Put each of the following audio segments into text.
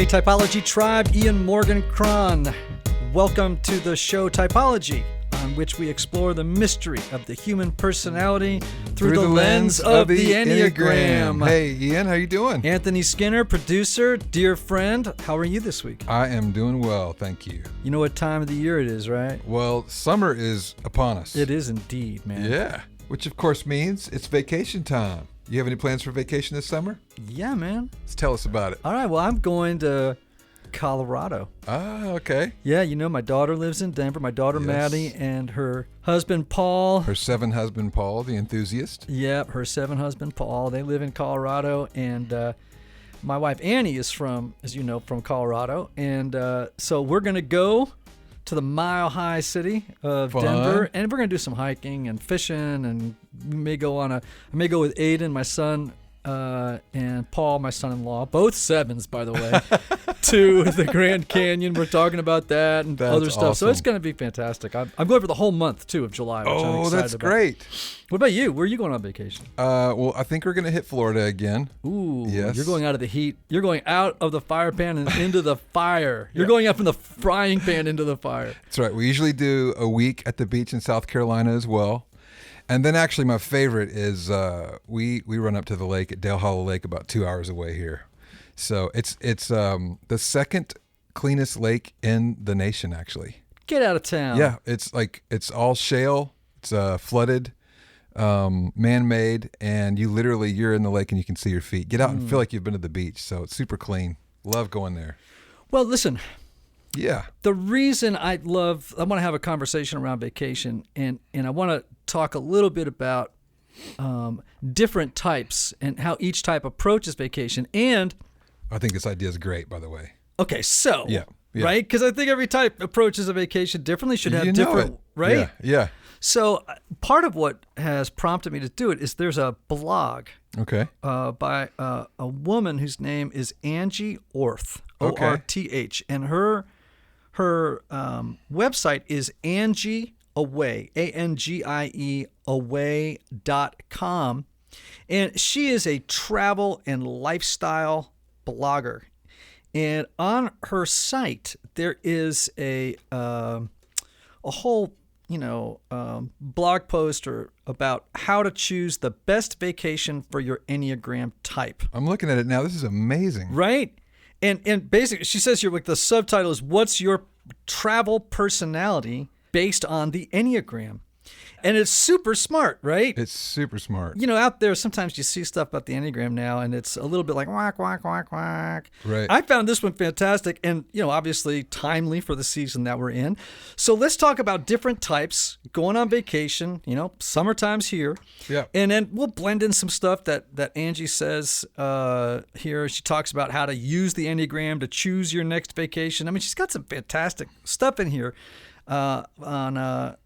Hey, Typology Tribe, Ian Morgan Cron. Welcome to the show Typology, on which we explore the mystery of the human personality through the lens of the Enneagram. Hey, Ian, how you doing? Anthony Skinner, producer, dear friend. How are you this week? I am doing well, thank you. You know what time of the year it is, right? Well, summer is upon us. It is indeed, man. Yeah, which of course means it's vacation time. You have any plans for vacation this summer? Yeah, man. Let's tell us about it. All right, well, I'm going to Colorado. Ah, okay. Yeah, you know, my daughter lives in Denver. My daughter, Yes. Maddie, and her husband, Paul. Her 7 husband, Paul, the enthusiast. Yep, her 7 husband, Paul. They live in Colorado, and my wife, Annie, is from, as you know, from Colorado. And so we're going to go to the mile-high city of Fun. Denver, and we're going to do some hiking and fishing, and we may go I may go with Aiden, my son, and Paul, my son-in-law, both 7s, by the way, to the Grand Canyon. We're talking about that and That's other stuff. So awesome. it's going to be fantastic. I'm going for the whole month, too, of July, which I'm Oh, excited that's about. great. What about you? Where are you going on vacation? Well, I think we're going to hit Florida again. Ooh, Yes. You're going out of the heat. You're going out of the fire pan and into the fire. You're going up from the frying pan into the fire. That's right. We usually do a week at the beach in South Carolina as well. And then actually my favorite is we run up to the lake at Dale Hollow Lake about 2 hours away here. So it's the second cleanest lake in the nation, actually. Get out of town. Yeah, it's all shale. It's flooded, man-made, and you're in the lake and you can see your feet. Get out and feel like you've been to the beach. So it's super clean. Love going there. Well, listen, Yeah. the reason I want to have a conversation around vacation, and I want to talk a little bit about different types and how each type approaches vacation. And, I think this idea is great, by the way. okay, so, Yeah. right? Because I think every type approaches a vacation differently, should have You know different, it. right? Yeah. So part of what has prompted me to do it is there's a blog Okay. by a woman whose name is Angie Orth, Okay. O-R-T-H, and her website is Angie Away, A-N-G-I-E away.com, and she is a travel and lifestyle blogger. And on her site there is a whole blog post about how to choose the best vacation for your Enneagram type. I'm looking at it now. This is amazing. Right? And basically, she says here, like, the subtitle is, "What's your travel personality based on the Enneagram?" And it's super smart, right? It's super smart. You know, out there, sometimes you see stuff about the Enneagram now, and it's a little bit like whack, whack, whack, whack. Right. I found this one fantastic and, obviously timely for the season that we're in. So let's talk about different types, going on vacation, summertime's here. Yeah. And then we'll blend in some stuff that Angie says here. She talks about how to use the Enneagram to choose your next vacation. I mean, she's got some fantastic stuff in here on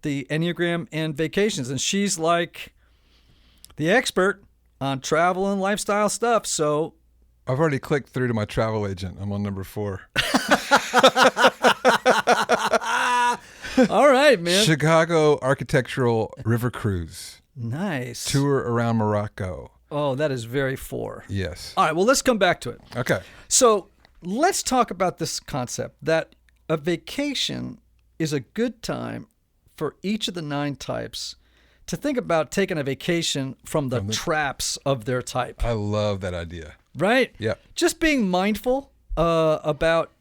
the Enneagram and vacations. And she's like the expert on travel and lifestyle stuff. So I've already clicked through to my travel agent. I'm on number 4. all right, man. Chicago Architectural River Cruise. Nice. Tour around Morocco. Oh, that is very 4. Yes. All right, well, let's come back to it. Okay. So let's talk about this concept that a vacation is a good time for each of the 9 types to think about taking a vacation from the traps of their type. I love that idea. Right? Yeah. Just being mindful about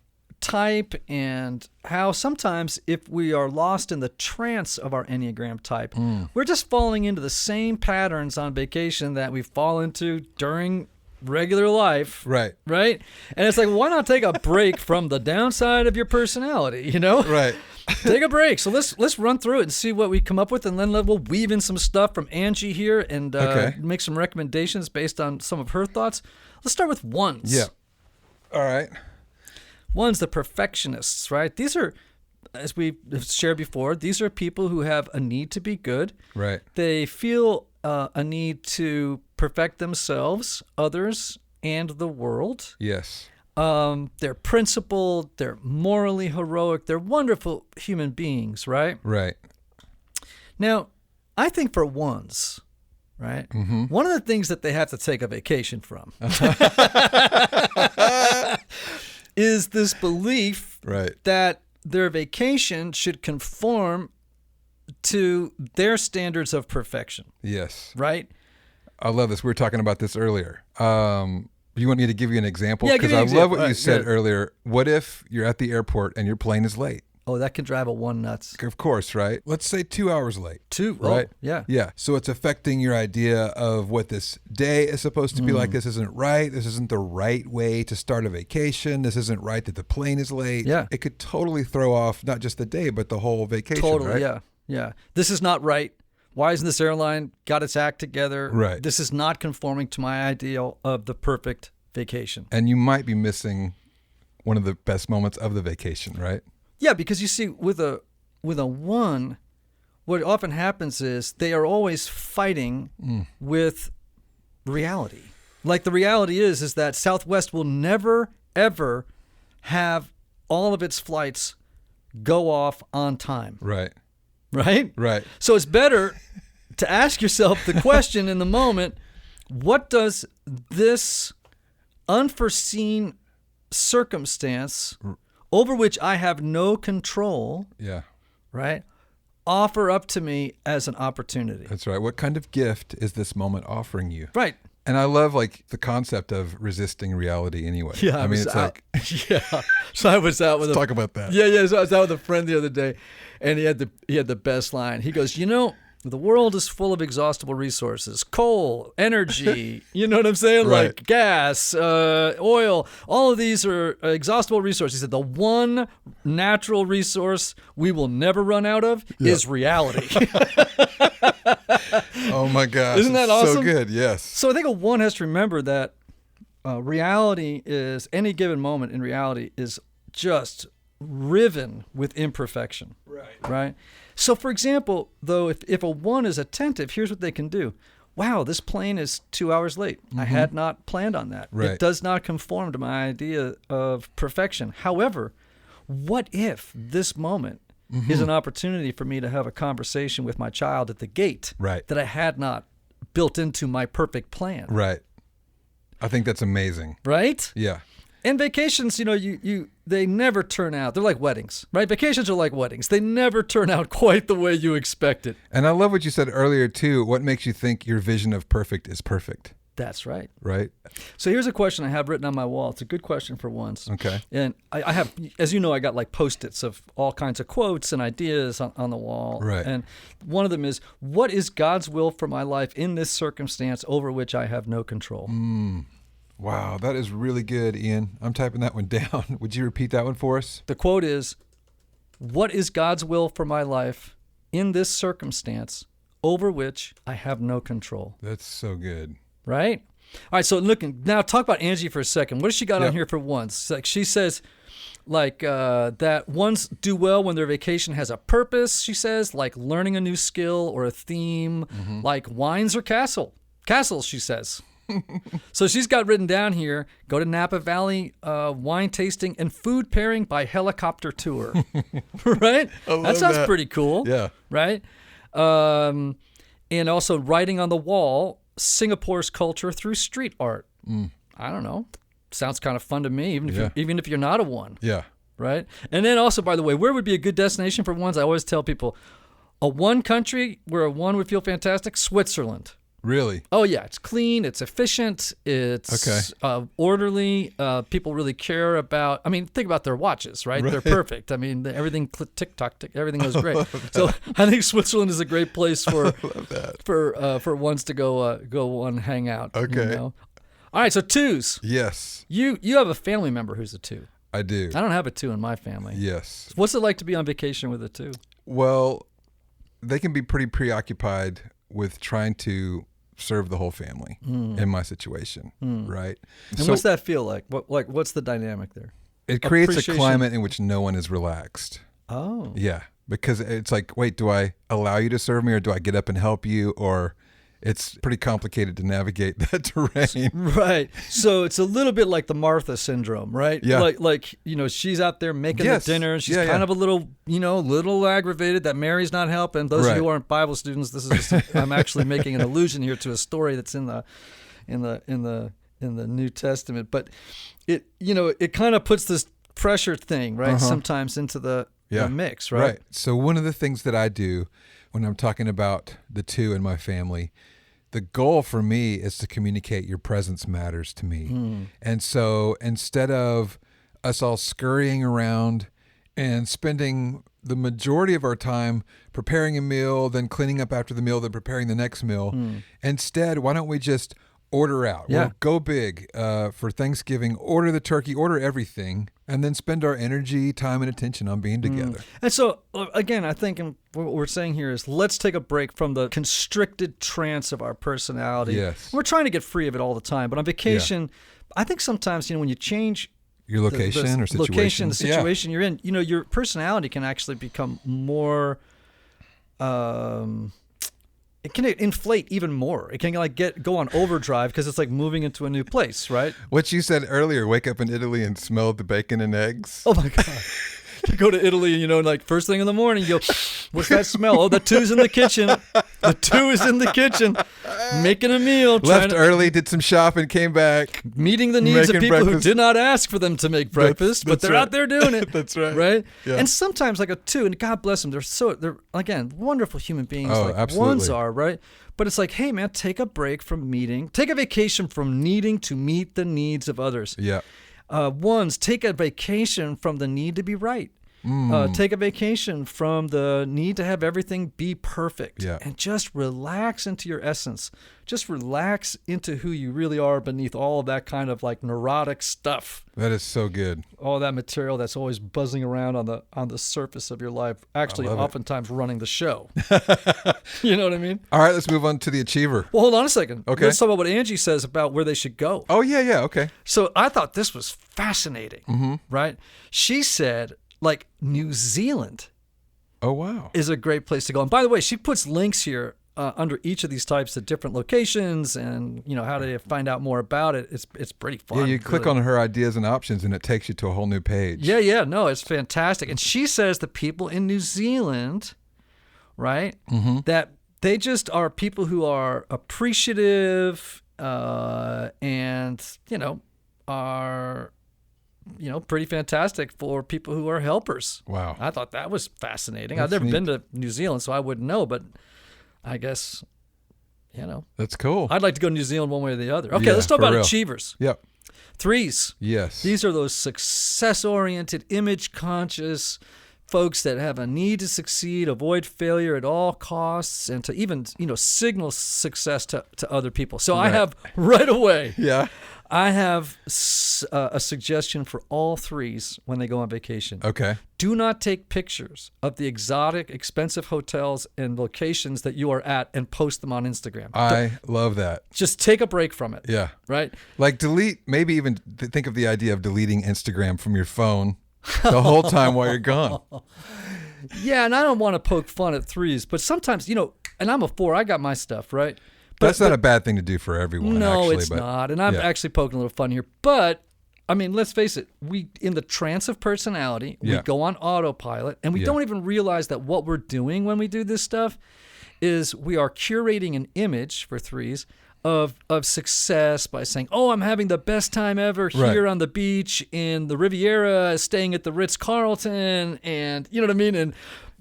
type and how sometimes if we are lost in the trance of our Enneagram type, we're just falling into the same patterns on vacation that we fall into during regular life. Right. Right? And it's like, why not take a break from the downside of your personality, Right. Take a break. So let's run through it and see what we come up with, and then we'll weave in some stuff from Angie here and make some recommendations based on some of her thoughts. Let's start with ones. Yeah. All right. Ones, the perfectionists, right? These are, as we've shared before, these are people who have a need to be good. Right. They feel a need to perfect themselves, others, and the world. Yes. They're principled, they're morally heroic, they're wonderful human beings, right? Right. Now, I think for ones, right? Mm-hmm. One of the things that they have to take a vacation from is this belief Right. that their vacation should conform to their standards of perfection, Yes. right? I love this. We were talking about this earlier. You want me to give you an example? Yeah, give Because me an I love example. what you said Good. earlier. What if you're at the airport and your plane is late? Oh, that can drive a one nuts. Of course, right? Let's say 2 hours late. Right? Right? Yeah. Yeah. So it's affecting your idea of what this day is supposed to be like. This isn't right. This isn't the right way to start a vacation. This isn't right that the plane is late. Yeah. It could totally throw off not just the day, but the whole vacation. Totally, right? yeah. Yeah. This is not right. Why isn't this airline got its act together? Right. This is not conforming to my ideal of the perfect vacation. And you might be missing one of the best moments of the vacation, right? Yeah, because you see, with a one, what often happens is they are always fighting with reality. Like the reality is that Southwest will never, ever have all of its flights go off on time. Right. Right? Right. So it's better to ask yourself the question in the moment, what does this unforeseen circumstance over which I have no control, Yeah. right, offer up to me as an opportunity? That's right. What kind of gift is this moment offering you? Right. And I love like the concept of resisting reality anyway. Yeah. I mean, it's like, yeah. So I was out with let's talk about that. Yeah. So I was out with a friend the other day, and he had the best line. He goes, the world is full of exhaustible resources, coal, energy, you know what I'm saying? Right. Like gas, oil, all of these are exhaustible resources. He said the one natural resource we will never run out of is reality. Oh my gosh. Isn't that it's awesome? So good. Yes. So I think a one has to remember that reality is, any given moment in reality is just riven with imperfection. Right? So, for example, though, if a one is attentive, here's what they can do. Wow, this plane is 2 hours late. I had not planned on that. Right. It does not conform to my idea of perfection. However, what if this moment is an opportunity for me to have a conversation with my child at the gate Right. that I had not built into my perfect plan? Right. I think that's amazing. Right? Yeah. And vacations, they never turn out. They're like weddings, right? Vacations are like weddings. They never turn out quite the way you expected. And I love what you said earlier too. What makes you think your vision of perfect is perfect? That's right. Right? So here's a question I have written on my wall. It's a good question for once. Okay. And I have, as you know, I got like Post-its of all kinds of quotes and ideas on the wall. Right. And one of them is, what is God's will for my life in this circumstance over which I have no control? Wow, that is really good, Ian. I'm typing that one down. Would you repeat that one for us? The quote is, what is God's will for my life in this circumstance over which I have no control? That's so good. Right? All right, so now talk about Angie for a second. What has she got Yep. on here for once? Like she says, that ones do well when their vacation has a purpose, she says, like learning a new skill or a theme, like wines or castles, she says. So she's got written down here, go to Napa Valley wine tasting and food pairing by helicopter tour. Right? That sounds pretty cool. Yeah. Right? And also writing on the wall, Singapore's culture through street art. I don't know. Sounds kind of fun to me, even if you're not a one. Yeah. Right? And then also, by the way, where would be a good destination for ones? I always tell people, a one country where a one would feel fantastic, Switzerland. Really? Oh, yeah. It's clean. It's efficient. It's orderly. People really care about, think about their watches, right? They're perfect. Everything tick-tock, everything goes great. So I think Switzerland is a great place for ones to go and hang out. Okay. All right, so twos. Yes. You have a family member who's a two. I do. I don't have a two in my family. Yes. What's it like to be on vacation with a two? Well, they can be pretty preoccupied with trying to serve the whole family in my situation, right? And what's that feel like? What's the dynamic there? It creates a Appreciation. climate in which no one is relaxed. Oh. Yeah, because it's like, wait, do I allow you to serve me, or do I get up and help you, or it's pretty complicated to navigate that terrain. Right. So it's a little bit like the Martha syndrome, right? Yeah. Like she's out there making Yes. the dinner. She's Yeah, kind yeah. of a little aggravated that Mary's not helping. Those of you who aren't Bible students, this is just, I'm actually making an allusion here to a story that's in the New Testament. But it kind of puts this pressure thing, right? Sometimes into the mix, right? Right. So one of the things that I do when I'm talking about the two in my family, the goal for me is to communicate your presence matters to me. And so instead of us all scurrying around and spending the majority of our time preparing a meal, then cleaning up after the meal, then preparing the next meal, instead, why don't we just order out? Yeah. We'll go big for Thanksgiving, order the turkey, order everything, and then spend our energy, time, and attention on being together. And so, again, I think what we're saying here is let's take a break from the constricted trance of our personality. Yes. We're trying to get free of it all the time. But on vacation, I think sometimes, when you change Your location or situation. the situation you're in, your personality can actually become more... it can inflate even more. It can go on overdrive because it's like moving into a new place, right? What you said earlier, wake up in Italy and smell the bacon and eggs. Oh my God. You go to Italy and, like first thing in the morning, you go, what's that smell? Oh, the two's in the kitchen. The two is in the kitchen making a meal. Left early, did some shopping, came back. Meeting the needs of making people breakfast. who did not ask for them to make breakfast, but they're right. out there doing it. That's right. Right? Yeah. And sometimes like a two, and God bless them, they're again, wonderful human beings Oh, like absolutely. ones are, right? But it's like, hey man, take a break from take a vacation from needing to meet the needs of others. Yeah. Ones, take a vacation from the need to be right. Take a vacation from the need to have everything be perfect. Yeah. And just relax into your essence. Just relax into who you really are beneath all of that kind of like neurotic stuff. That is so good. All that material that's always buzzing around on the surface of your life, actually oftentimes running the show. You know what I mean? All right, let's move on to the achiever. Well, hold on a second. Okay. Let's talk about what Angie says about where they should go. Oh, yeah, okay. So I thought this was fascinating, right? She said, like, New Zealand Oh, wow. is a great place to go. And by the way, she puts links here under each of these types to different locations and, how to find out more about it. It's pretty fun. Yeah, you click on her ideas and options and it takes you to a whole new page. Yeah. No, it's fantastic. And she says the people in New Zealand, right, that they just are people who are appreciative and, are... pretty fantastic for people who are helpers. Wow. I thought that was fascinating. That's I've never neat. been to New Zealand, so I wouldn't know, but I guess, That's cool. I'd like to go to New Zealand one way or the other. Okay, Yeah, let's talk for about real. achievers. Yep. Threes. Yes. These are those success-oriented, image-conscious folks that have a need to succeed, avoid failure at all costs, and to even, signal success to other people. So I Right. have right away... Yeah. I have a suggestion for all threes when they go on vacation. Okay. Do not take pictures of the exotic, expensive hotels and locations that you are at and post them on Instagram. I love that. Just take a break from it. Yeah. Right? Like maybe even think of the idea of deleting Instagram from your phone the whole time while you're gone. Yeah, and I don't want to poke fun at threes, but sometimes, and I'm a four, I got my stuff, right? That's not a bad thing to do for everyone, No, actually. it's but, not. And I'm yeah. actually poking a little fun here. But, I mean, let's face it. We, in the trance of personality, we Yeah. go on autopilot, and we Yeah. don't even realize that what we're doing when we do this stuff is we are curating an image for threes of success by saying, oh, I'm having the best time ever here Right. on the beach in the Riviera, staying at the Ritz-Carlton, and you know what I mean? And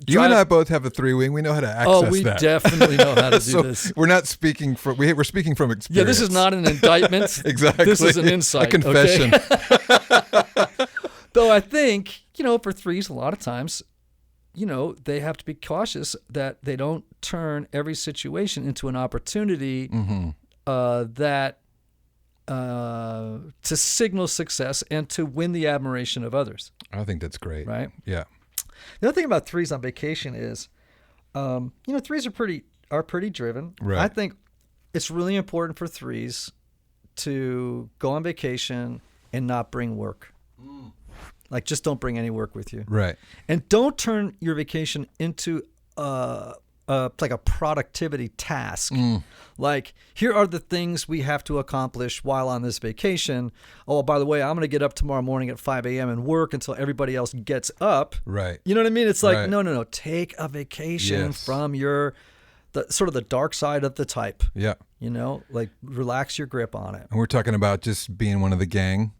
You and I both have a 3-wing. We know how to access Oh, we that. definitely know how to do So this. we're not speaking from we're speaking from experience. Yeah, this is not an indictment. Exactly. This is an insight. A confession. Okay? Though I think, for threes, a lot of times, they have to be cautious that they don't turn every situation into an opportunity that to signal success and to win the admiration of others. I think that's great. Right? Yeah. The other thing about threes on vacation is, threes are pretty driven. Right. I think it's really important for threes to go on vacation and not bring work. Like, just don't bring any work with you. Right. And don't turn your vacation into a like a productivity task. Like, here are the things we have to accomplish while on this vacation. Oh, by the way, I'm going to get up tomorrow morning at 5 a.m. and work until everybody else gets up. Right. You know what I mean? It's like, Right. no. Take a vacation Yes. from the sort of the dark side of the type. Yeah. You know, like relax your grip on it. And we're talking about just being one of the gang.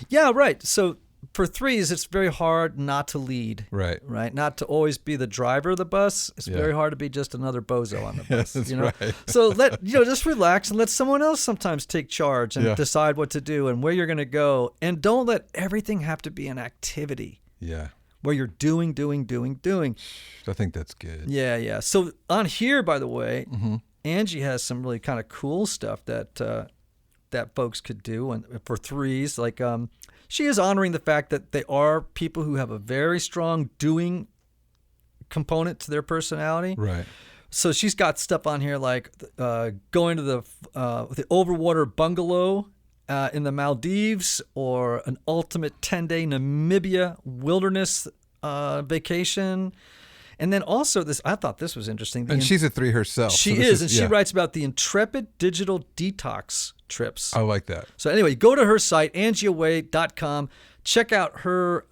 Yeah, right. So for threes, it's very hard not to lead. Right. Right. Not to always be the driver of the bus. It's Yeah. very hard to be just another bozo on the bus. That's you know? right. So just relax and let someone else sometimes take charge and Yeah. decide what to do and where you're going to go. And don't let everything have to be an activity Yeah. where you're doing. I think that's good. Yeah. So on here, by the way, Mm-hmm. Angie has some really kind of cool stuff that folks could do, and for threes, like she is honoring the fact that they are people who have a very strong doing component to their personality. Right. So she's got stuff on here like going to the overwater bungalow in the Maldives, or an ultimate 10-day Namibia wilderness vacation. And then also this, I thought this was interesting. And she's a 3 herself. She so this is, and she yeah. writes about the intrepid digital detox trips. I like that. So anyway, go to her site, angieaway.com. Check out her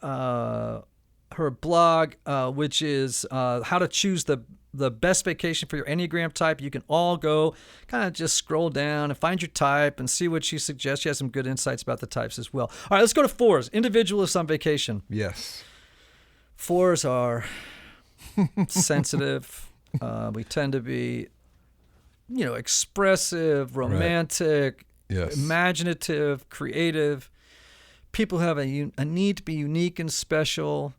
blog, which is how to choose the best vacation for your Enneagram type. You can all go kind of just scroll down and find your type and see what she suggests. She has some good insights about the types as well. All right, let's go to fours. Individualists on vacation. Yes. Fours are sensitive. We tend to be, expressive, romantic, Yes. imaginative, creative. People have a need to be unique and special.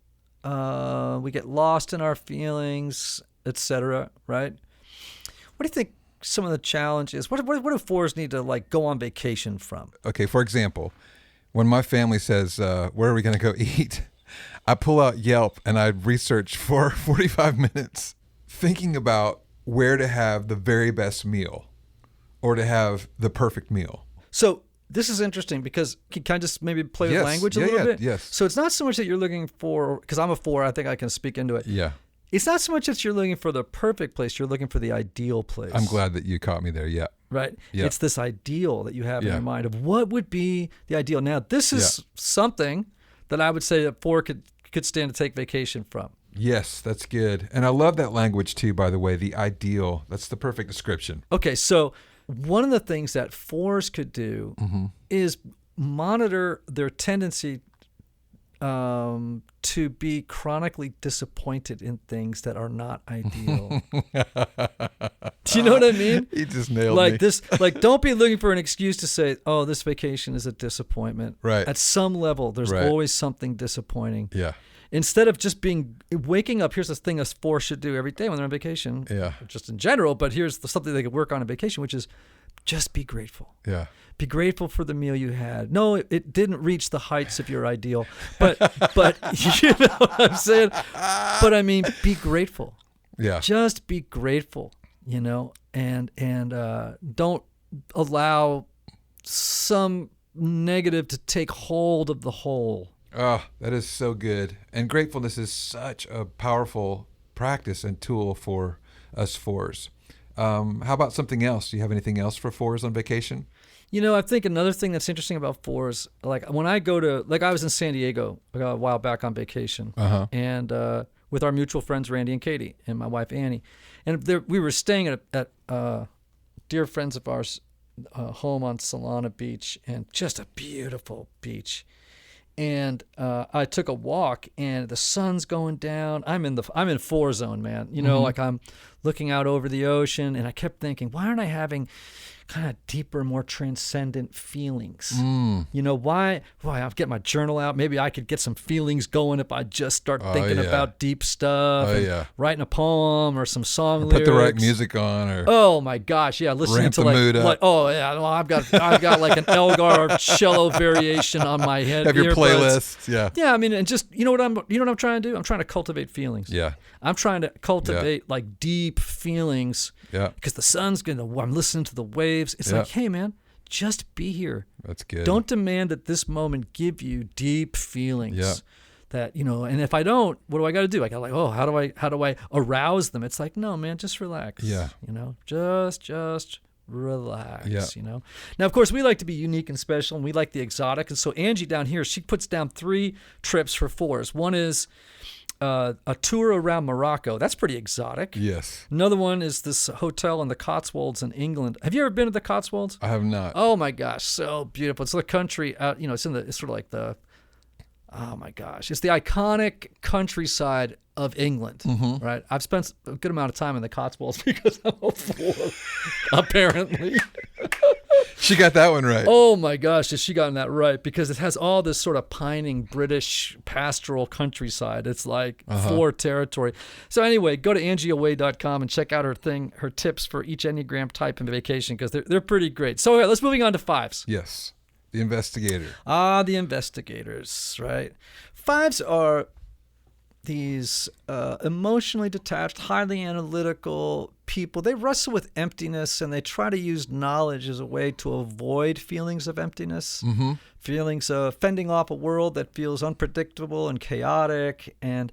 We get lost in our feelings, etc. Right? What do you think some of the challenges? What do fours need to go on vacation from? Okay, for example, when my family says, where are we going to go eat? I pull out Yelp and I research for 45 minutes thinking about where to have the very best meal or to have the perfect meal. So this is interesting because can I just maybe play with Yes. language a Yeah, little yeah, bit? yes. So it's not so much that you're looking for, because I'm a 4, I think I can speak into it. Yeah. It's not so much that you're looking for the perfect place, you're looking for the ideal place. I'm glad that you caught me there. Yeah. Right? Yeah. It's this ideal that you have in Yeah. your mind of what would be the ideal. Now, this is something that I would say that 4 could stand to take vacation from. Yes, that's good. And I love that language too, by the way, the ideal. That's the perfect description. Okay, so one of the things that 4s could do is monitor their tendency to be chronically disappointed in things that are not ideal. Do you know what I mean? He just nailed me. Don't be looking for an excuse to say, oh, this vacation is a disappointment. Right. At some level, there's Right. always something disappointing. Yeah. Instead of just waking up, here's the thing a 4 should do every day when they're on vacation, Yeah. just in general, but here's something they could work on vacation, which is just be grateful. Yeah. Be grateful for the meal you had. No, it didn't reach the heights of your ideal, but you know what I'm saying? But I mean, be grateful. Yeah. Just be grateful, and don't allow some negative to take hold of the whole. Oh, that is so good. And gratefulness is such a powerful practice and tool for us 4s. How about something else? Do you have anything else for 4s on vacation? I think another thing that's interesting about 4s, like when I go to, I was in San Diego a while back on vacation, and with our mutual friends Randy and Katie and my wife Annie, and we were staying at dear friends of ours' home on Solana Beach, and just a beautiful beach. And I took a walk, and the sun's going down. I'm in 4 zone, man. Like I'm looking out over the ocean, and I kept thinking, why aren't I having kind of deeper, more transcendent feelings? Why I'll get my journal out. Maybe I could get some feelings going if I just start thinking about deep stuff, writing a poem or some song lyrics. Put the right music on, or oh my gosh, yeah, listening ramp to the mood up. I've got like an Elgar cello variation on my head. have your earbuds. playlist. Yeah. Yeah, I mean, and just what I'm trying to do? I'm trying to cultivate feelings. Yeah. I'm trying to cultivate like deep feelings. Yeah. Because the sun's I'm listening to the waves. It's like, hey man, just be here. That's good. Don't demand that this moment give you deep feelings. Yeah. that, and if I don't, what do I got to do? I got like, oh, how do I arouse them? It's like, no, man, just relax. Yeah. Just relax. Yeah. Now, of course, we like to be unique and special, and we like the exotic. And so Angie down here, she puts down 3 trips for 4s. One is a tour around Morocco. That's pretty exotic. Yes. Another one is this hotel in the Cotswolds in England. Have you ever been to the Cotswolds? I have not. Oh my gosh, so beautiful. It's the country out, it's sort of like oh my gosh, it's the iconic countryside of England, right? I've spent a good amount of time in the Cotswolds because I'm a fool, apparently. She got that one right. Oh my gosh, has she gotten that right? Because it has all this sort of pining British pastoral countryside. It's like floor territory. So anyway, go to angieaway.com and check out her tips for each Enneagram type and vacation, because they're pretty great. So let's moving on to 5s. Yes. The investigator. The investigators, right? 5s are these emotionally detached, highly analytical people. They wrestle with emptiness, and they try to use knowledge as a way to avoid feelings of emptiness, feelings of fending off a world that feels unpredictable and chaotic, and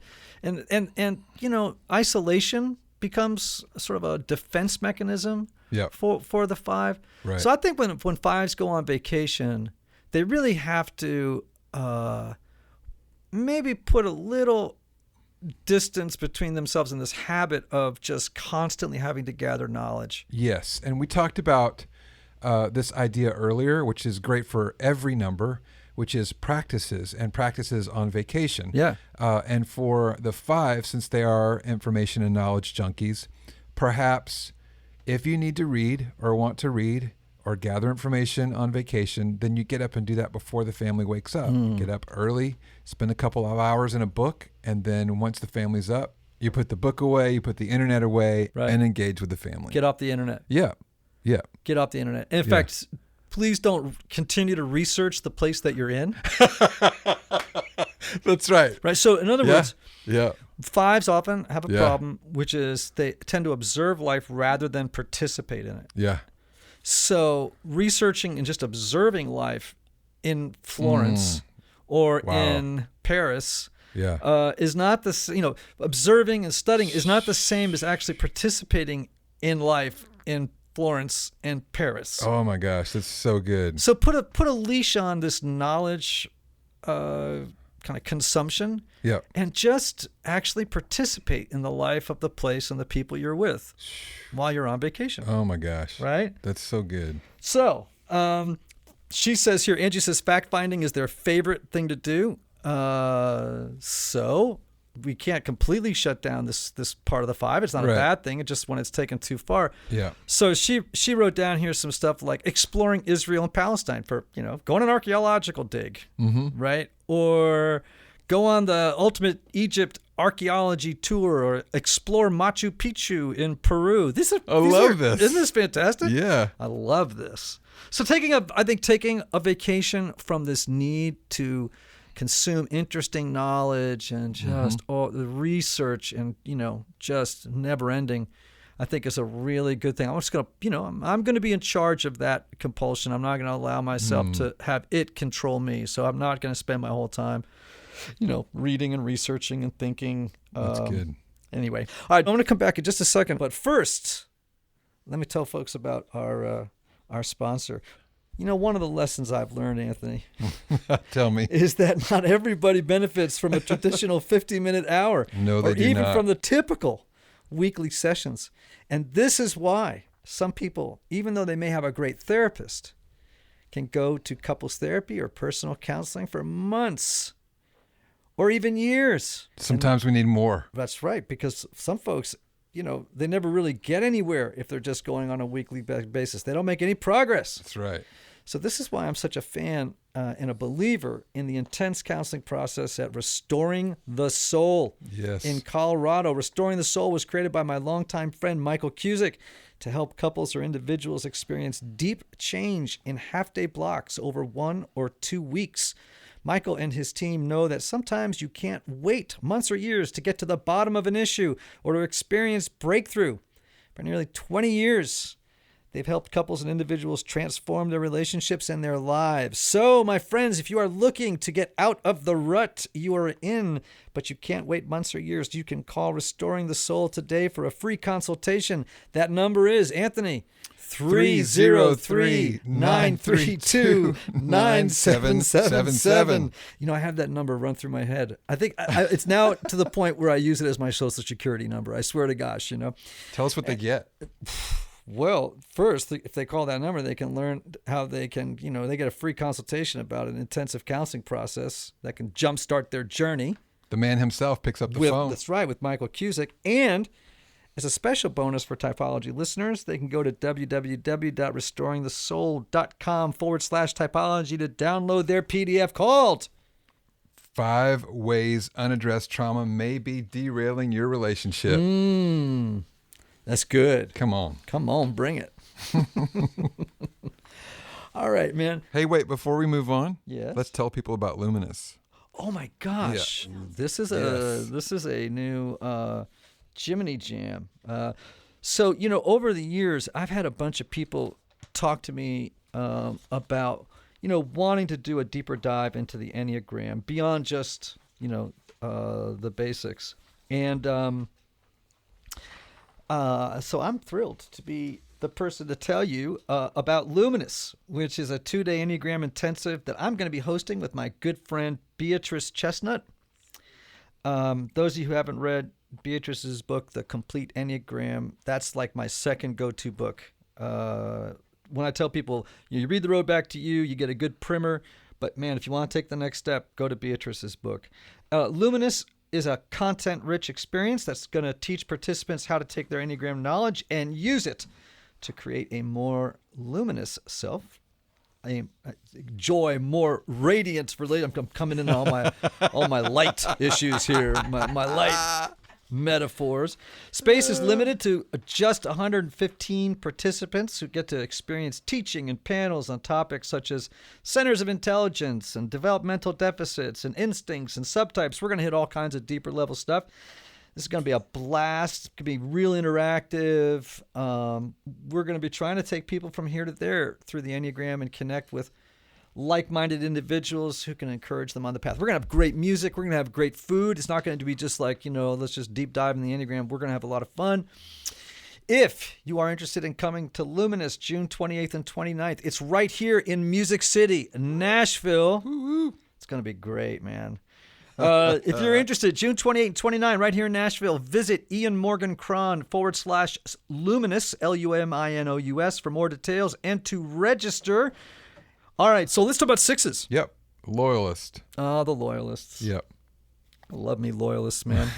isolation becomes sort of a defense mechanism for the 5. Right. So I think when 5s go on vacation, they really have to maybe put a little distance between themselves and this habit of just constantly having to gather knowledge. Yes. And we talked about this idea earlier, which is great for every number, which is practices on vacation. Yeah. And for the 5, since they are information and knowledge junkies, perhaps if you need to read or want to read or gather information on vacation, then you get up and do that before the family wakes up. Get up early, spend a couple of hours in a book, and then once the family's up, you put the book away, you put the internet away, and engage with the family. Get off the internet. Yeah. Get off the internet. In fact, please don't continue to research the place that you're in. That's right. Right. So in other words, 5s often have a problem, which is they tend to observe life rather than participate in it. Yeah. So researching and just observing life in Florence or in Paris is not the, observing and studying is not the same as actually participating in life in Florence and Paris. Oh my gosh, that's so good. So put a leash on this knowledge kind of consumption, and just actually participate in the life of the place and the people you're with while you're on vacation. Oh my gosh. Right? That's so good. So, she says here, Angie says fact-finding is their favorite thing to do. So we can't completely shut down this part of the 5. It's not a bad thing. It's just when it's taken too far. Yeah. So she wrote down here some stuff like exploring Israel and Palestine for, go on an archaeological dig, right? Or go on the ultimate Egypt archaeology tour, or explore Machu Picchu in Peru. I love this. Isn't this fantastic? Yeah. I love this. So taking a vacation from this need to consume interesting knowledge and just all the research and, just never ending, I think is a really good thing. I'm just going to, I'm going to be in charge of that compulsion. I'm not going to allow myself to have it control me. So I'm not going to spend my whole time, reading and researching and thinking. That's good. Anyway, all right, I'm going to come back in just a second. But first, let me tell folks about our sponsor. One of the lessons I've learned, Anthony, tell me, is that not everybody benefits from a traditional 50-minute hour. No, they or do even not. from the typical weekly sessions. And this is why some people, even though they may have a great therapist, can go to couples therapy or personal counseling for months or even years. Sometimes we need more. That's right, because some folks, they never really get anywhere if they're just going on a weekly basis. They don't make any progress. That's right. So this is why I'm such a fan and a believer in the intense counseling process at Restoring the Soul. Yes. In Colorado. Restoring the Soul was created by my longtime friend Michael Cusick to help couples or individuals experience deep change in half-day blocks over 1 or 2 weeks. Michael and his team know that sometimes you can't wait months or years to get to the bottom of an issue or to experience breakthrough. For nearly 20 years, They've helped couples and individuals transform their relationships and their lives. So, my friends, if you are looking to get out of the rut you are in, but you can't wait months or years, you can call Restoring the Soul today for a free consultation. That number is, Anthony, 303-932-9777. You know, I have that number run through my head. I think it's now to the point where I use it as my Social Security number. I swear to gosh, you know. Tell us what they get. Well, first, if they call that number, they can learn how they can, you know, they get a free consultation about an intensive counseling process that can jumpstart their journey. The man himself picks up the phone. That's right, with Michael Cusick. And as a special bonus for Typology listeners, they can go to www.restoringthesoul.com/typology to download their PDF called 5 Ways Unaddressed Trauma May Be Derailing Your Relationship. That's good. Come on, bring it. All right, man. Hey, wait, before we move on, yes, let's tell people about Luminous. Oh my gosh. Yeah. This is a new Jiminy Jam. So, you know, over the years, I've had a bunch of people talk to me about, you know, wanting to do a deeper dive into the Enneagram beyond just, you know, the basics. And so I'm thrilled to be the person to tell you about Luminous, which is a 2-day Enneagram intensive that I'm going to be hosting with my good friend Beatrice Chestnut. Those of you who haven't read Beatrice's book, The Complete Enneagram, that's like my second go-to book. When I tell people, you read The Road Back to You, you get a good primer, but man, if you want to take the next step, go to Beatrice's book. Luminous is a content-rich experience that's going to teach participants how to take their Enneagram knowledge and use it to create a more luminous self, a joy, more radiant. I'm coming in on all my light issues here, my light metaphors. Space is limited to just 115 participants who get to experience teaching and panels on topics such as centers of intelligence and developmental deficits and instincts and subtypes. We're going to hit all kinds of deeper level stuff. This is going to be a blast. It's going to be real interactive. We're going to be trying to take people from here to there through the Enneagram and connect with like-minded individuals who can encourage them on the path. We're going to have great music. We're going to have great food. It's not going to be just like, you know, let's just deep dive in the Enneagram. We're going to have a lot of fun. If you are interested in coming to Luminous June 28th and 29th, it's right here in Music City, Nashville. Woo-hoo. It's going to be great, man. If you're interested, June 28 and 29, right here in Nashville, visit Ian Morgan Cron /Luminous, LUMINOUS for more details and to register. All right, so let's talk about sixes. Yep, loyalist. The loyalists. Yep. I love me loyalists, man.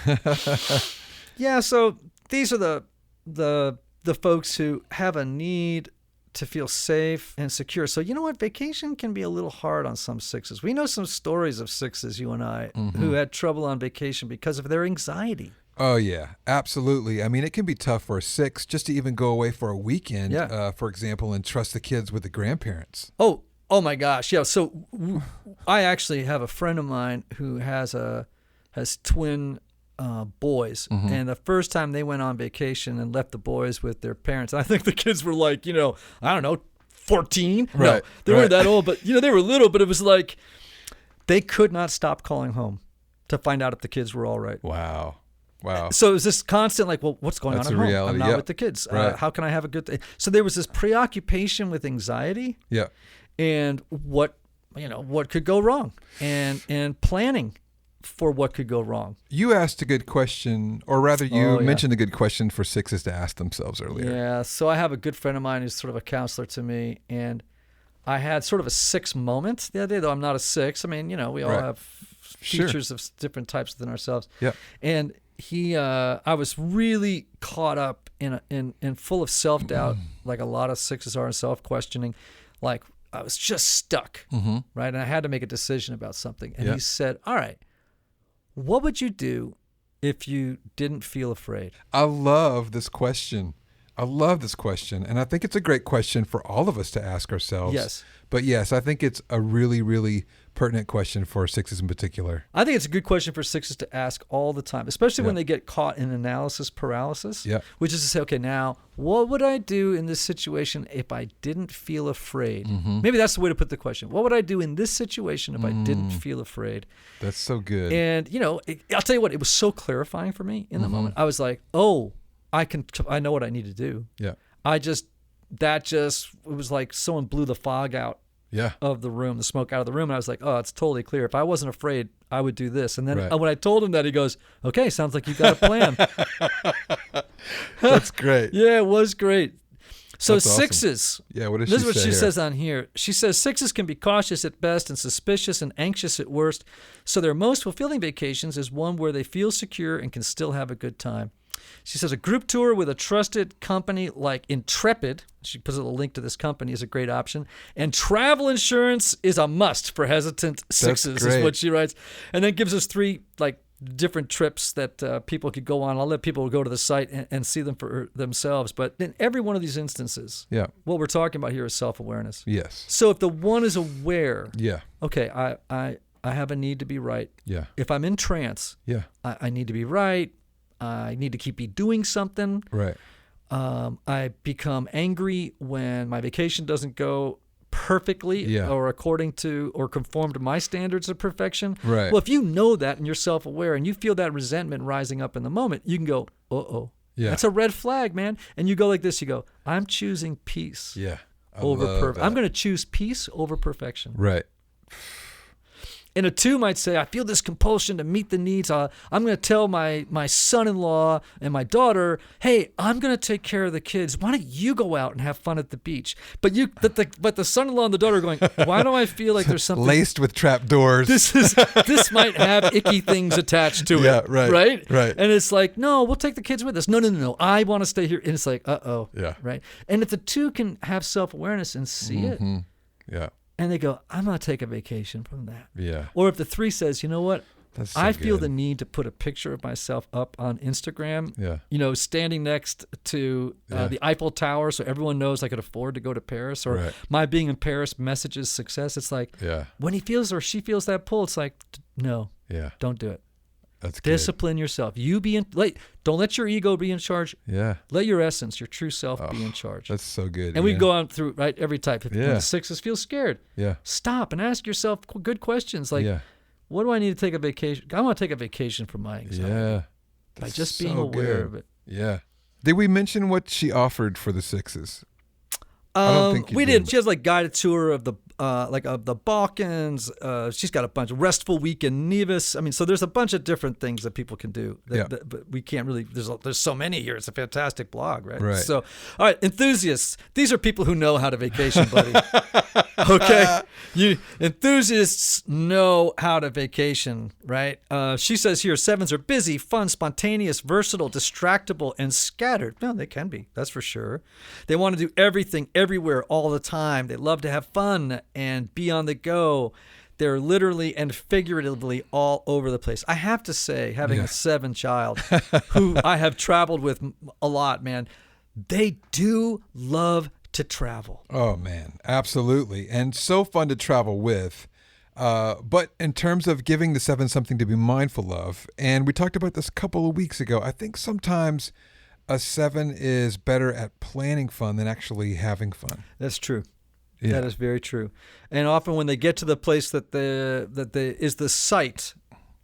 Yeah, so these are the folks who have a need to feel safe and secure. So you know what? Vacation can be a little hard on some sixes. We know some stories of sixes, you and I, who had trouble on vacation because of their anxiety. Oh, yeah, absolutely. I mean, it can be tough for a 6 just to even go away for a weekend, for example, and trust the kids with the grandparents. Oh my gosh. Yeah. So I actually have a friend of mine who has twin boys. And the first time they went on vacation and left the boys with their parents, I think the kids were like, you know, I don't know, 14. Right. No, they weren't that old, but you know, they were little, but it was like they could not stop calling home to find out if the kids were all right. Wow. So it was this constant like, well, what's going on at home? Reality. I'm not with the kids. Right. How can I have a good day? So there was this preoccupation with anxiety. Yeah. And what could go wrong and planning for what could go wrong. You asked a good question, or rather you mentioned a good question for 6s to ask themselves earlier. Yeah. So I have a good friend of mine who's sort of a counselor to me, and I had sort of a 6 moment the other day, though I'm not a 6. I mean, you know, we all have features of different types within ourselves. Yeah. And I was really caught up in full of self-doubt, like a lot of 6s are, in self-questioning. Like I was just stuck, right? And I had to make a decision about something. And he said, all right, what would you do if you didn't feel afraid? I love this question. And I think it's a great question for all of us to ask ourselves. Yes. But yes, I think it's a really, really pertinent question for sixes in particular. I think it's a good question for sixes to ask all the time, especially when they get caught in analysis paralysis, which is to say, okay, now what would I do in this situation if I didn't feel afraid? Maybe that's the way to put the question. What would I do in this situation if I didn't feel afraid? That's so good. And, I'll tell you what, it was so clarifying for me in the moment. I was like, oh, I know what I need to do. Yeah. It was like someone blew the fog out of the room, the smoke out of the room. And I was like, oh, it's totally clear. If I wasn't afraid, I would do this. And then when I told him that, he goes, okay, sounds like you got a plan. That's great. Yeah, it was great. So That's sixes. Awesome. Yeah, what does this she is what say she here? says on here. She says sixes can be cautious at best and suspicious and anxious at worst. So their most fulfilling vacations is one where they feel secure and can still have a good time. She says a group tour with a trusted company like Intrepid, she puts a link to this company, is a great option. And travel insurance is a must for hesitant sixes, is what she writes. And then gives us 3 different trips that people could go on. I'll let people go to the site and see them for themselves. But in every one of these instances, what we're talking about here is self-awareness. Yes. So if the one is aware, yeah, okay, I have a need to be right. Yeah. If I'm in trance, I need to be right. I need to keep doing something. Right. I become angry when my vacation doesn't go perfectly or according to or conform to my standards of perfection. Right. Well, if you know that and you're self-aware and you feel that resentment rising up in the moment, you can go, uh-oh. Yeah. That's a red flag, man. And you go like this. You go, I'm choosing peace over perfect. I'm going to choose peace over perfection. Right. And a 2 might say, I feel this compulsion to meet the needs. I'm going to tell my son-in-law and my daughter, hey, I'm going to take care of the kids. Why don't you go out and have fun at the beach? But the son-in-law and the daughter are going, why do I feel like there's something laced with trap doors? This might have icky things attached to it. Yeah, right. And it's like, no, we'll take the kids with us. No. I want to stay here. And it's like, uh-oh. Yeah. Right. And if the 2 can have self-awareness and see it. Yeah. And they go, I'm going to take a vacation from that. Yeah. Or if the 3 says, you know what? That's so I feel good. the need to put a picture of myself up on Instagram, Yeah. Standing next to the Eiffel Tower so everyone knows I could afford to go to Paris, or my being in Paris messages success. It's like when he feels or she feels that pull, it's like, no, don't do it. That's Discipline yourself. Don't let your ego be in charge. Yeah. Let your essence, your true self be in charge. That's so good. And we go on through every type. When the 6s feel scared, stop and ask yourself good questions like, what do I need to take a vacation? I want to take a vacation from my anxiety. Yeah. By just being aware of it. Yeah. Did we mention what she offered for the 6s? I don't think we did. She has guided tour of the of the Balkans. She's got a bunch of restful week in Nevis. I mean, so there's a bunch of different things that people can do. But we can't really. There's so many here. It's a fantastic blog, right? Right. So, all right, enthusiasts. These are people who know how to vacation, buddy. Okay, enthusiasts know how to vacation, right? She says here, 7s are busy, fun, spontaneous, versatile, distractible, and scattered. No, they can be. That's for sure. They want to do everything, everywhere, all the time. They love to have fun and be on the go. They're literally and figuratively all over the place. I have to say, having a 7 child who I have traveled with a lot, man, they do love to travel. Oh, man, absolutely. And so fun to travel with. But in terms of giving the 7 something to be mindful of, and we talked about this a couple of weeks ago, I think sometimes a 7 is better at planning fun than actually having fun. That's true. Yeah. That is very true. And often when they get to the place that is the site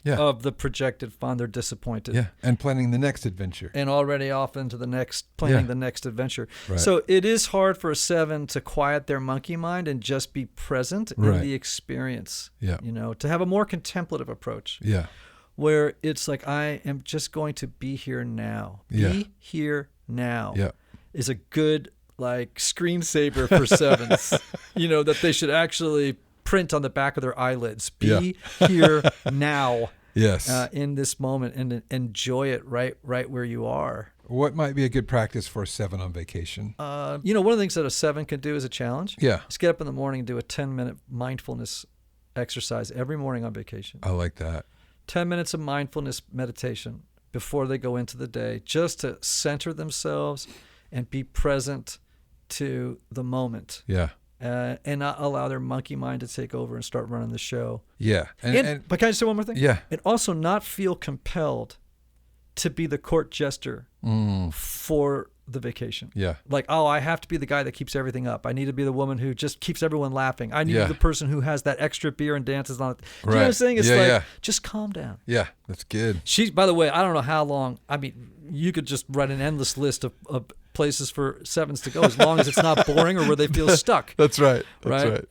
of the projected fun, they're disappointed. Yeah, and planning the next adventure. And already off into the next, planning the next adventure. Right. So it is hard for a 7 to quiet their monkey mind and just be present in the experience. Yeah. To have a more contemplative approach. Yeah. Where it's like, I am just going to be here now. Yeah. Be here now. Yeah. Is a good screensaver for 7s, that they should actually print on the back of their eyelids. Be here now. Yes. In this moment, and enjoy it right where you are. What might be a good practice for a 7 on vacation? One of the things that a 7 can do as a challenge is get up in the morning and do a 10-minute mindfulness exercise every morning on vacation. I like that. 10 minutes of mindfulness meditation before they go into the day, just to center themselves and be present to the moment. Yeah. and not allow their monkey mind to take over and start running the show. Yeah. But can I just say one more thing? Yeah. And also not feel compelled to be the court jester for the vacation. Yeah. Like, oh, I have to be the guy that keeps everything up. I need to be the woman who just keeps everyone laughing. I need Yeah. the person who has that extra beer and dances on it. Do you know Right. what I'm saying? It's Yeah, just calm down. Yeah. That's good. By the way, I don't know how long. I mean, you could just write an endless list of places for sevens to go, as long as it's not boring or where they feel stuck. That's right. Right?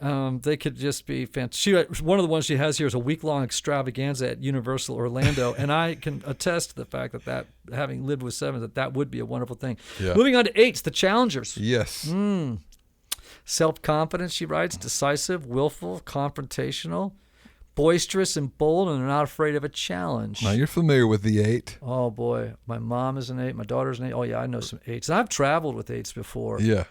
They could just be fantastic. One of the ones she has here is a week-long extravaganza at Universal Orlando, and I can attest to the fact that having lived with sevens, that would be a wonderful thing. Yeah. Moving on to eights, the challengers. Yes. Self-confidence, she writes, decisive, willful, confrontational, boisterous and bold, and they're not afraid of a challenge. Now, you're familiar with the 8. Oh, boy. My mom is an 8. My daughter's an 8. Oh, yeah, I know some 8s. And I've traveled with 8s before. Yeah.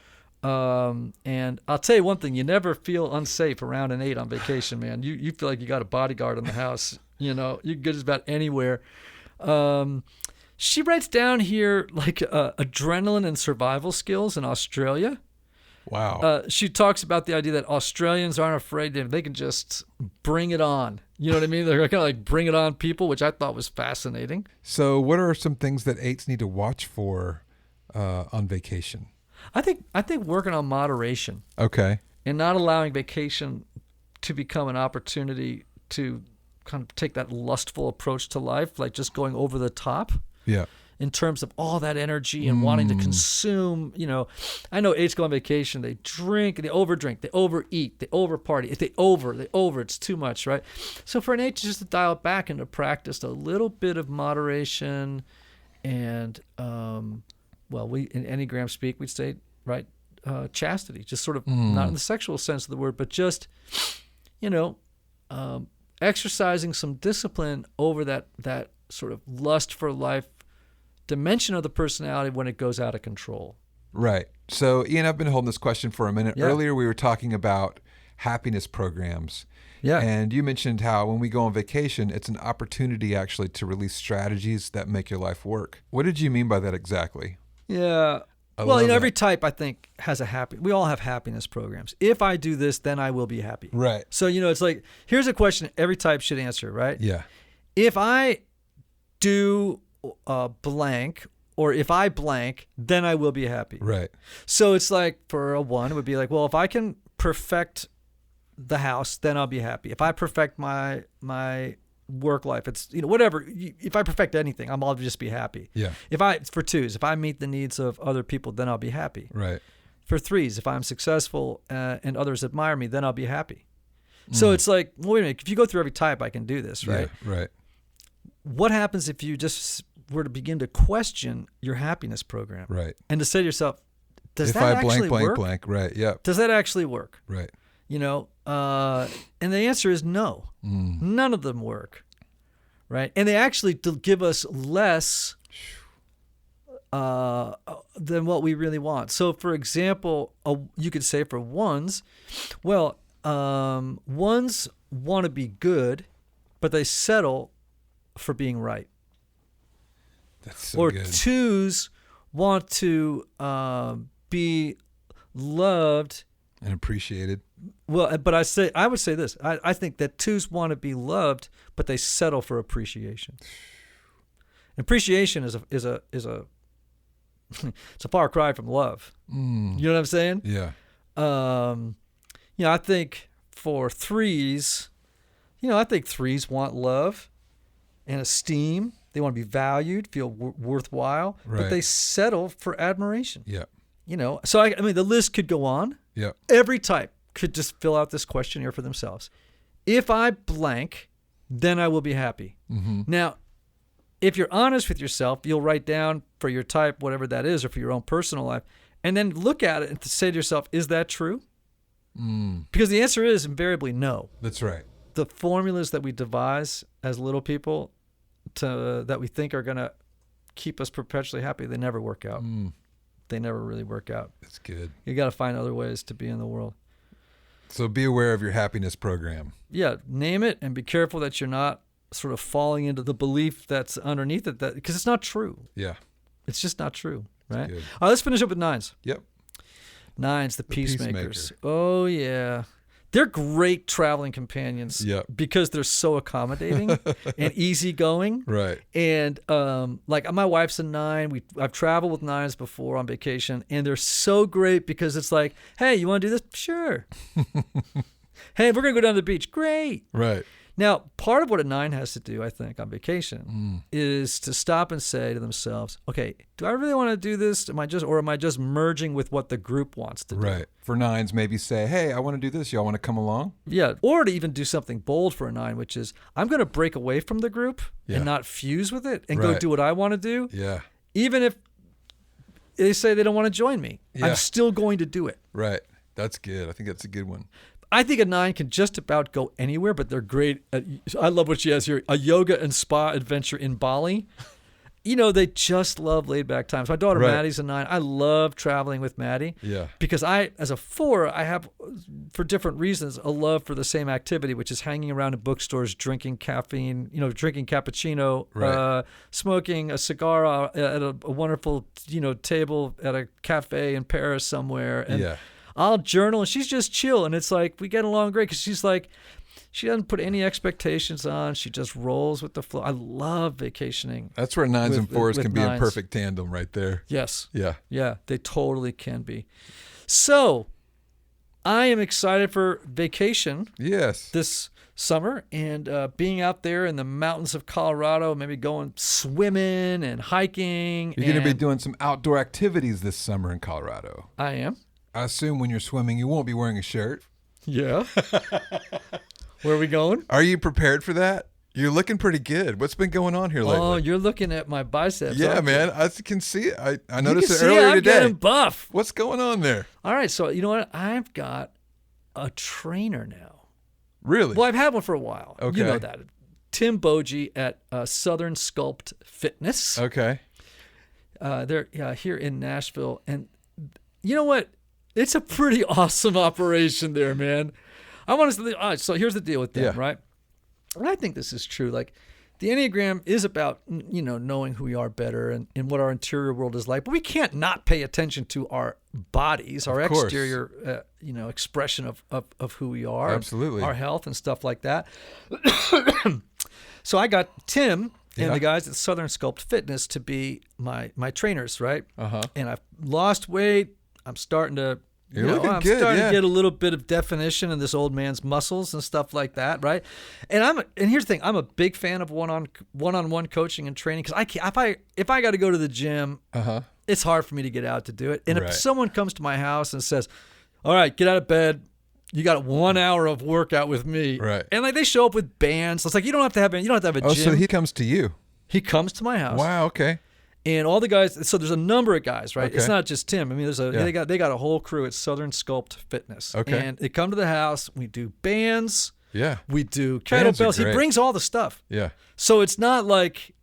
And I'll tell you one thing. You never feel unsafe around an 8 on vacation, man. You feel like you got a bodyguard in the house. You know, you can go just about anywhere. She writes down here, like, adrenaline and survival skills in Australia. Wow. She talks about the idea that Australians aren't afraid. They can just bring it on. You know what I mean? They're kind of like bring it on people, which I thought was fascinating. So what are some things that 8s need to watch for on vacation? I think working on moderation. Okay. And not allowing vacation to become an opportunity to kind of take that lustful approach to life, like just going over the top. Yeah. In terms of all that energy and wanting to consume, you know, I know 8s go on vacation, they drink, they overdrink, they overeat, they overparty. If they over, it's too much, right? So for an 8 just to dial it back and to practice a little bit of moderation and, we in Enneagram speak, we'd say, right, chastity, just sort of not in the sexual sense of the word, but just, you know, exercising some discipline over that sort of lust for life dimension of the personality when it goes out of control. Right. So, Ian, I've been holding this question for a minute. Yeah. Earlier, we were talking about happiness programs. Yeah. And you mentioned how when we go on vacation, it's an opportunity actually to release strategies that make your life work. What did you mean by that exactly? Yeah. Well, you know, every type, I think, has we all have happiness programs. If I do this, then I will be happy. Right. So, you know, it's like, here's a question every type should answer, right? Yeah. If I do blank, or if I blank, then I will be happy. Right. So it's like, for a 1, it would be like, well, if I can perfect the house, then I'll be happy. If I perfect my work life, it's, you know, whatever. If I perfect anything, I'll just be happy. Yeah. For 2s, if I meet the needs of other people, then I'll be happy. Right. For 3s, if I'm successful and others admire me, then I'll be happy. So it's like, well, wait a minute. If you go through every type, I can do this, right? Yeah, right. What happens if you just were to begin to question your happiness program? Right. And to say to yourself, does if that I actually blank, work? blank, right. Yeah. Does that actually work? Right. You know, and the answer is no. None of them work, right? And they actually give us less than what we really want. So, for example, you could say for 1s, well, 1s want to be good, but they settle for being right. That's so or good. 2s want to be loved and appreciated. Well, but I would say this. I think that 2s want to be loved, but they settle for appreciation. Appreciation is a it's a far cry from love. You know what I'm saying? Yeah. You know, I think for 3s, I think 3s want love and esteem. They want to be valued, feel worthwhile, Right. but they settle for admiration. Yeah. So I mean, the list could go on. Yeah. Every type could just fill out this questionnaire for themselves. If I blank, then I will be happy. Mm-hmm. Now, if you're honest with yourself, you'll write down for your type, whatever that is, or for your own personal life, and then look at it and say to yourself, is that true? Because the answer is invariably no. That's right. The formulas that we devise as little people that we think are going to keep us perpetually happy, they never work out. They never really work out. That's good. You got to find other ways to be in the world. So be aware of your happiness program. Yeah, name it and be careful that you're not sort of falling into the belief that's underneath it, that because it's not true. Yeah. It's just not true, right? good. All right, let's finish up with 9s. Yep. Nines, the peacemakers. peacemaker. Oh, yeah. They're great traveling companions because they're so accommodating and easygoing. Right. And like my wife's a 9. I've traveled with 9s before on vacation, and they're so great because it's like, hey, you want to do this? Sure. Hey, we're going to go down to the beach. Great. Right. Now, part of what a 9 has to do, I think, on vacation is to stop and say to themselves, okay, do I really want to do this? Am I just merging with what the group wants to do? Right. For 9s, maybe say, hey, I want to do this. Y'all want to come along? Yeah. Or to even do something bold for a 9, which is I'm going to break away from the group and not fuse with it and go do what I want to do. Yeah. Even if they say they don't want to join me, I'm still going to do it. Right. That's good. I think that's a good one. I think a 9 can just about go anywhere, but they're great at, I love what she has here, a yoga and spa adventure in Bali. You know, they just love laid-back times. My daughter Maddie's a 9. I love traveling with Maddie. Yeah. Because as a 4, I have, for different reasons, a love for the same activity, which is hanging around in bookstores, drinking caffeine, drinking cappuccino, smoking a cigar at a wonderful, table at a cafe in Paris somewhere. And I'll journal, and she's just chill. And it's like, we get along great because she's like, she doesn't put any expectations on. She just rolls with the flow. I love vacationing. That's where 9s and 4s can be 9s. in perfect tandem right there. Yes. Yeah. Yeah, they totally can be. So I am excited for vacation this summer and being out there in the mountains of Colorado, maybe going swimming and hiking. You're going to be doing some outdoor activities this summer in Colorado. I am. I assume when you're swimming, you won't be wearing a shirt. Yeah. Where are we going? Are you prepared for that? You're looking pretty good. What's been going on here lately? Oh, you're looking at my biceps. Yeah, man. I can see it. I noticed it earlier earlier I'm today. Getting buff. What's going on there? All right. So, you know what? I've got a trainer now. Really? Well, I've had one for a while. Okay. You know that. Tim Bogie at Southern Sculpt Fitness. Okay. They're here in Nashville. And you know what? It's a pretty awesome operation there, man. I want to. All right, so here's the deal with them, right? And I think this is true. Like, the Enneagram is about knowing who we are better and what our interior world is like. But we can't not pay attention to our bodies, our exterior, expression of who we are. Absolutely. Our health and stuff like that. So I got Tim and the guys at Southern Sculpt Fitness to be my trainers, right? And I've lost weight. I'm starting to. I'm starting to get a little bit of definition in this old man's muscles and stuff like that, right? And here's the thing: I'm a big fan of one-on-one coaching and training because if I got to go to the gym, it's hard for me to get out to do it. And if someone comes to my house and says, "All right, get out of bed. You got 1 hour of workout with me," right? And like they show up with bands, so it's like you don't have to have a gym. Oh, so he comes to you? He comes to my house. Wow. Okay. And all the guys, so there's a number of guys, right? Okay. It's not just Tim. I mean, they got a whole crew at Southern Sculpt Fitness. Okay. And they come to the house. We do bands. Yeah. We do kettlebells. He brings all the stuff. Yeah. So it's not like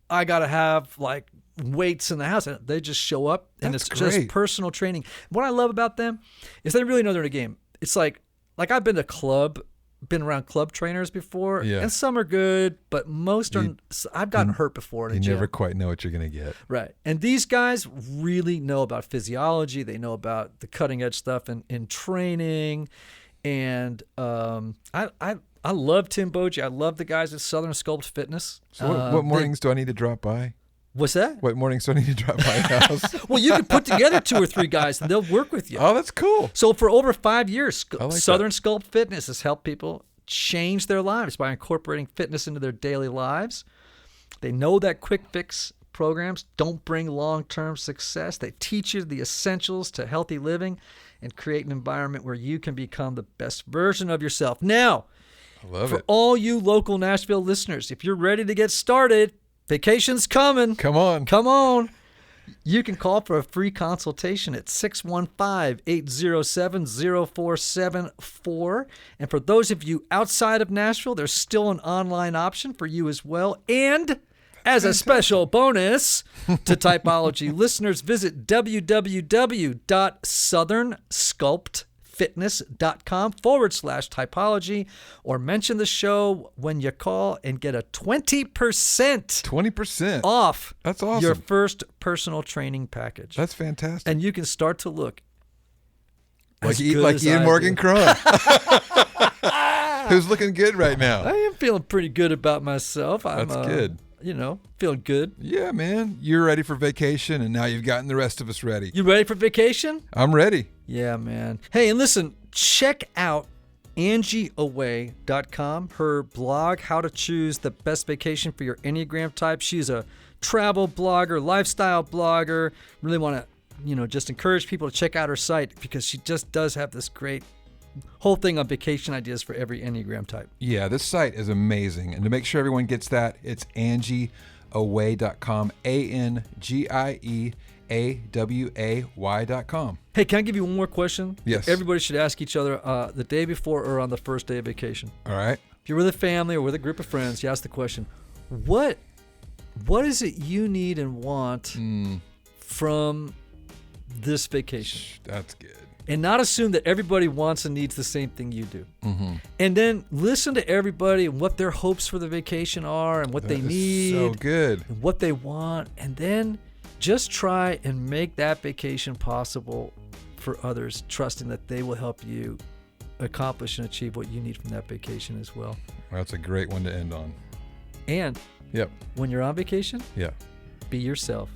I got to have like weights in the house. They just show up and it's just personal training. What I love about them is they really know they're in a game. It's like I've been around club trainers before, and some are good, but most are. I've gotten hurt before in a gym. You never quite know what you're going to get. Right. And these guys really know about physiology. They know about the cutting edge stuff in training. And I love Tim Bogie. I love the guys at Southern Sculpt Fitness. So what mornings do I need to drop by? What's that? What mornings do I need to drop by your house? Well, you can put together 2 or 3 guys and they'll work with you. Oh, that's cool. So for over 5 years, like Southern Sculpt Fitness has helped people change their lives by incorporating fitness into their daily lives. They know that quick fix programs don't bring long-term success. They teach you the essentials to healthy living and create an environment where you can become the best version of yourself. Now, for all you local Nashville listeners, if you're ready to get started, vacation's coming. Come on. Come on. You can call for a free consultation at 615-807-0474. And for those of you outside of Nashville, there's still an online option for you as well. And as a special bonus to Typology listeners, visit www.southernsculptfitness.com/Typology or mention the show when you call and get a 20% off. That's awesome. Your first personal training package. That's fantastic. And you can start to look Like, good like as Ian I Morgan do. Cron. Who's looking good right now. I am feeling pretty good about myself. That's good. Feeling good. Yeah, man. You're ready for vacation, and now you've gotten the rest of us ready. You ready for vacation? I'm ready. Yeah, man. Hey, and listen, check out AngieAway.com, her blog, How to Choose the Best Vacation for Your Enneagram Type. She's a travel blogger, lifestyle blogger. Really want to, just encourage people to check out her site because she just does have this great whole thing on vacation ideas for every Enneagram type. Yeah, this site is amazing. And to make sure everyone gets that, it's AngieAway.com, AngieAway.com. Hey, can I give you one more question? Yes. Everybody should ask each other the day before or on the first day of vacation. All right. If you're with a family or with a group of friends, you ask the question, what is it you need and want from this vacation? That's good. And not assume that everybody wants and needs the same thing you do. Mm-hmm. And then listen to everybody and what their hopes for the vacation are and what they need. So good. And what they want. And then just try and make that vacation possible for others, trusting that they will help you accomplish and achieve what you need from that vacation as well. That's a great one to end on. And when you're on vacation, be yourself.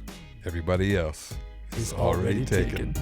Everybody else is already taken.